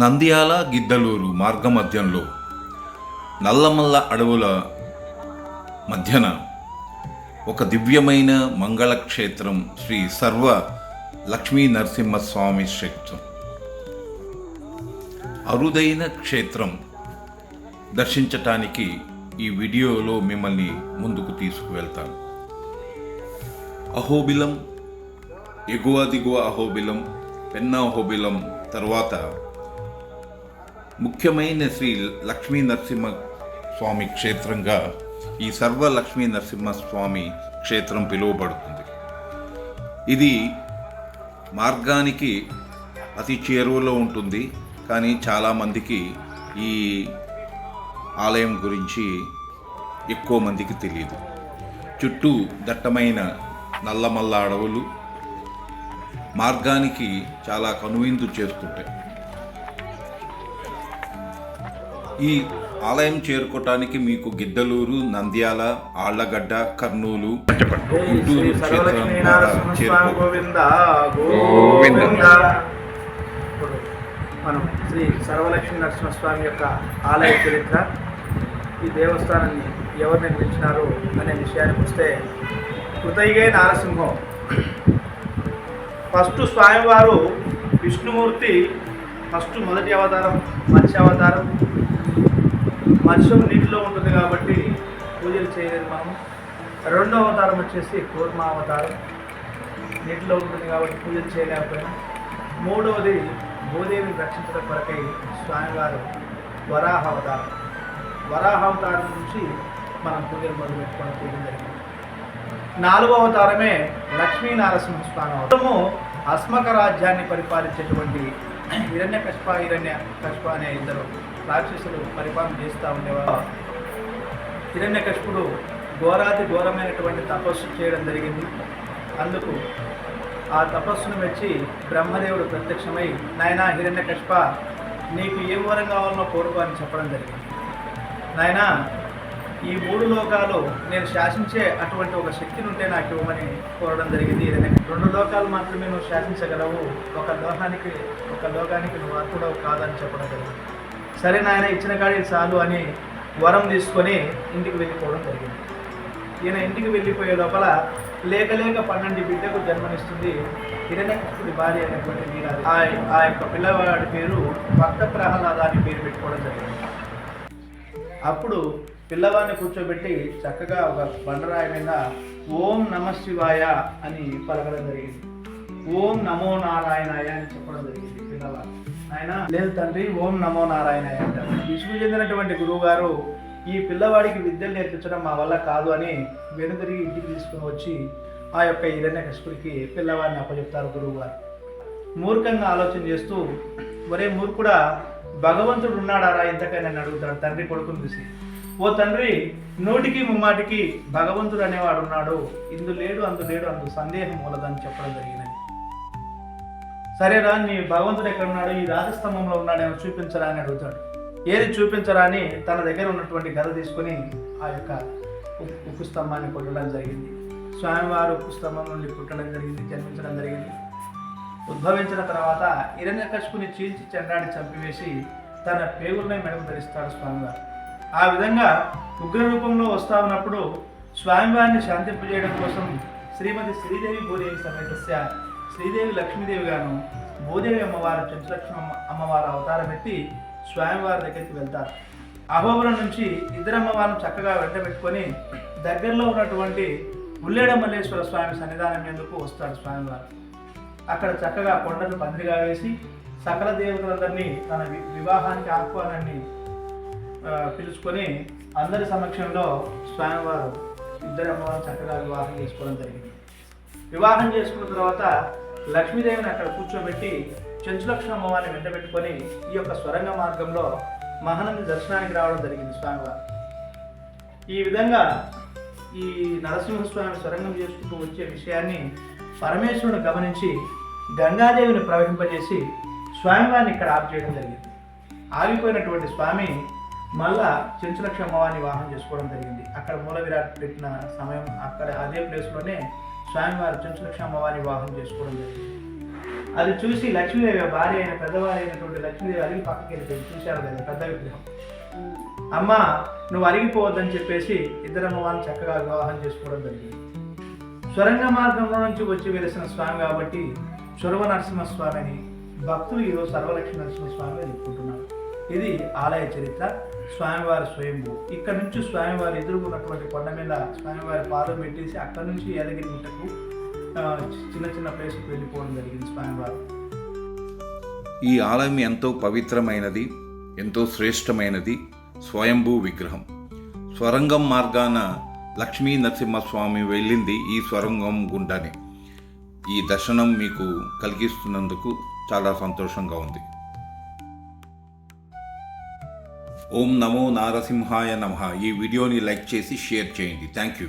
నంద్యాల గిద్దలూరు మార్గమధ్యంలో నల్లమల్ల అడవుల మధ్యన ఒక దివ్యమైన మంగళక్షేత్రం శ్రీ సర్వ లక్ష్మీ నరసింహస్వామి క్షేత్రం. అరుదైన క్షేత్రం దర్శించటానికి ఈ వీడియోలో మిమ్మల్ని ముందుకు తీసుకువెళ్తాను. అహోబిలం, ఎగువ దిగువ అహోబిలం, పెన్న అహోబిలం తర్వాత ముఖ్యమైన శ్రీ లక్ష్మీ నరసింహ స్వామి క్షేత్రంగా ఈ సర్వ లక్ష్మీ నరసింహస్వామి క్షేత్రం పిలువబడుతుంది. ఇది మార్గానికి అతి చేరువలో ఉంటుంది, కానీ చాలామందికి ఈ ఆలయం గురించి ఎక్కువ మందికి తెలియదు. చుట్టూ దట్టమైన నల్లమల్ల అడవులు మార్గానికి చాలా కనువిందు చేస్తుంటాయి. ఈ ఆలయం చేరుకోవటానికి మీకు గిద్దలూరు, నంద్యాల, ఆళ్లగడ్డ, కర్నూలు, గుంటూరు క్షేత్రం ద్వారా మనం శ్రీ సర్వలక్ష్మీ నరసింహస్వామి యొక్క ఆలయ చరిత్ర, ఈ దేవస్థానాన్ని ఎవరు నిర్మించినారు అనే విషయానికి వస్తే, కృతయుగే నారసింహం. ఫస్ట్ స్వామివారు విష్ణుమూర్తి మొదటి అవతారం మత్స్యావతారం. మత్స్యం నీటిలో ఉంటుంది కాబట్టి పూజలు చేయలేదు మనం. రెండో అవతారం వచ్చేసి కూర్మ అవతారం, నీటిలో ఉంటుంది కాబట్టి పూజలు చేయలేకపోయినాం. మూడవది భూదేవిని రక్షించడం కొరకై స్వామివారు వరాహ అవతారం. వరాహ అవతారం నుంచి మనం పూజలు మొదలుపెట్టుకొని పూజలు జరిగింది. నాలుగో అవతారమే లక్ష్మీ నరసింహస్వామి అవతారము. అస్మక రాజ్యాన్ని పరిపాలించేటువంటి హిరణ్యకశిప అనే ఇద్దరు రాక్షసులు పరిపాలన చేస్తూ ఉండేవారు. హిరణ్యకశిపుడు ఘోరాతి ఘోరమైనటువంటి తపస్సు చేయడం జరిగింది. అందుకు ఆ తపస్సును మెచ్చి బ్రహ్మదేవుడు ప్రత్యక్షమై, నాయనా హిరణ్యకశిప, నీకు ఏ వరం కావాలనో కోరుకో అని చెప్పడం జరిగింది. నాయనా, ఈ మూడు లోకాలు నేను శాసించే అటువంటి ఒక శక్తిని ఉంటే నాకు ఇవ్వమని కోరడం జరిగింది. రెండు లోకాలు మాత్రమే నువ్వు శాసించగలవు, ఒక లోకానికి నువ్వు అర్హుడవు కాదని చెప్పడం జరిగింది. సరే నాయన, ఇచ్చిన కాడికి చాలు అని వరం తీసుకొని ఇంటికి వెళ్ళిపోవడం జరిగింది. ఈయన ఇంటికి వెళ్ళిపోయే లోపల లేక 12 బిడ్డకు జన్మనిస్తుంది హిరణ్యకశిపుడి భార్య అయినటువంటి వీరాది. ఆ యొక్క పిల్లవాడి పేరు భక్త ప్రహ్లాద అని పేరు పెట్టుకోవడం జరిగింది. అప్పుడు పిల్లవాడిని కూర్చోబెట్టి చక్కగా ఒక బండరాయి మీద ఓం నమ శివాయ అని పలకడం జరిగింది. ఓం నమో నారాయణాయ అని చెప్పడం జరిగింది. పిల్లవాడు, ఆయన లేదు తండ్రి, ఓం నమో నారాయణాయ అంటారు. విసుగు చెందినటువంటి గురువు గారు, ఈ పిల్లవాడికి విద్యలు నేర్పించడం మా వల్ల కాదు అని వెనుదిరిగి ఇంటికి తీసుకుని వచ్చి ఆ యొక్క హిరణ్యకశిపుడికి పిల్లవాడిని అప్పచెప్తారు గురువు గారు. మూర్ఖంగా ఆలోచన చేస్తూ, ఒరే మూర్ఖుడా, భగవంతుడు ఉన్నాడారా ఇంతకైనా అడుగుతాడు తండ్రి కొడుకుని చూసి. ఓ తండ్రి, 100కి 3 భగవంతుడు అనేవాడు ఉన్నాడు, ఇందు లేడు అందు సందేహం మూలదని చెప్పడం జరిగినది. సరేరా, నీ భగవంతుడు ఎక్కడ ఉన్నాడు, ఈ రాజస్తంభంలో ఉన్నాడేమో చూపించరా అని అడుగుతాడు. ఏది చూపించరా అని తన దగ్గర ఉన్నటువంటి గద తీసుకుని ఆ యొక్క ఉక్కు స్తంభాన్ని కొట్టడం జరిగింది. స్వామివారు ఉక్కు స్తంభం నుండి పుట్టడం జరిగింది, జన్మించడం జరిగింది. ఉద్భవించిన తర్వాత హిరణ్యకశిపుని చీల్చి చెండాడి చంపివేసి తన పేగులనే మెడకు ధరిస్తాడు స్వామివారు. ఆ విధంగా ఉగ్ర రూపంలో వస్తా ఉన్నప్పుడు స్వామివారిని శాంతింపజేయడం కోసం శ్రీమతి శ్రీదేవి భూదేవి సమేతస్య శ్రీదేవి లక్ష్మీదేవి గాను భూదేవి అమ్మవారు చెంచులక్ష్మి అమ్మవారు అవతారం ఎత్తి స్వామివారి దగ్గరికి వెళ్తారు. అహోబిలం నుంచి ఇద్దరు అమ్మవారిని చక్కగా వెంట పెట్టుకొని దగ్గరలో ఉన్నటువంటి ఉల్లేడ మల్లేశ్వర స్వామి సన్నిధానం ఎందుకు వస్తాడు స్వామివారు. అక్కడ చక్కగా కొండను పందిరిగా వేసి సకల దేవతలందరినీ తన వివాహానికి ఆహ్వానాన్ని పిలుచుకొని అందరి సమక్షంలో స్వామివారు ఇద్దరు అమ్మవారిని చక్కగా వివాహం చేసుకోవడం జరిగింది. వివాహం చేసుకున్న తర్వాత లక్ష్మీదేవిని అక్కడ కూర్చోబెట్టి చెంచులక్ష్మి అమ్మవారిని వెంట పెట్టుకొని ఈ యొక్క స్వరంగ మార్గంలో మహానంది దర్శనానికి రావడం జరిగింది స్వామివారు. ఈ విధంగా ఈ నరసింహస్వామి స్వరంగం చేసుకుంటూ వచ్చే విషయాన్ని పరమేశ్వరుడు గమనించి గంగాదేవిని ప్రవహింపజేసి స్వామివారిని ఇక్కడ ఆపు చేయడం జరిగింది. ఆగిపోయినటువంటి స్వామి మళ్ళా చెంచులక్ష్మి అమ్మవారిని వివాహం చేసుకోవడం జరిగింది. అక్కడ మూల విరాట్ పెట్టిన సమయం అక్కడ అదే ప్లేస్లోనే స్వామివారు చెంచులక్ష్మి అమ్మవారిని వివాహం చేసుకోవడం జరిగింది. అది చూసి లక్ష్మీదేవి భార్య అయిన పెద్దవారి అయినటువంటి లక్ష్మీదేవి అరిగి పక్కకి వెళ్ళిపోయింది. చూశారు కదా పెద్ద విగ్రహం. అమ్మ నువ్వు అరిగిపోవద్దని చెప్పేసి ఇద్దరమ్మ వాళ్ళని చక్కగా వివాహం చేసుకోవడం జరిగింది. స్వరంగ మార్గంలో నుంచి వచ్చి వెలిసిన స్వామి కాబట్టి సర్వ నరసింహస్వామిని భక్తులు ఈరోజు సర్వలక్ష్మి నరసింహస్వామిగా చెప్పుకుంటున్నారు. ఇది ఆలయ చరిత్ర. స్వామివారి స్వయంభూ. ఇక్కడ నుంచి స్వామివారి ఎదుర్కొన్నటువంటి కొండ మీద స్వామివారి పాదం పెట్టేసి అక్కడి నుంచి యాదగిరి గుట్టకు చిన్న చిన్న ప్లేస్కి వెళ్ళిపోవడం జరిగింది స్వామివారు. ఈ ఆలయం ఎంతో పవిత్రమైనది, ఎంతో శ్రేష్టమైనది. స్వయంభూ విగ్రహం. స్వరంగం మార్గాన లక్ష్మీ నరసింహస్వామి వెళ్ళింది ఈ స్వరంగం గుండానే. ఈ దర్శనం మీకు కలిగిస్తున్నందుకు చాలా సంతోషంగా ఉంది. ఓం నమో నారసింహాయ నమః. ఈ వీడియోని లైక్ చేసి షేర్ చేయండి. Thank you.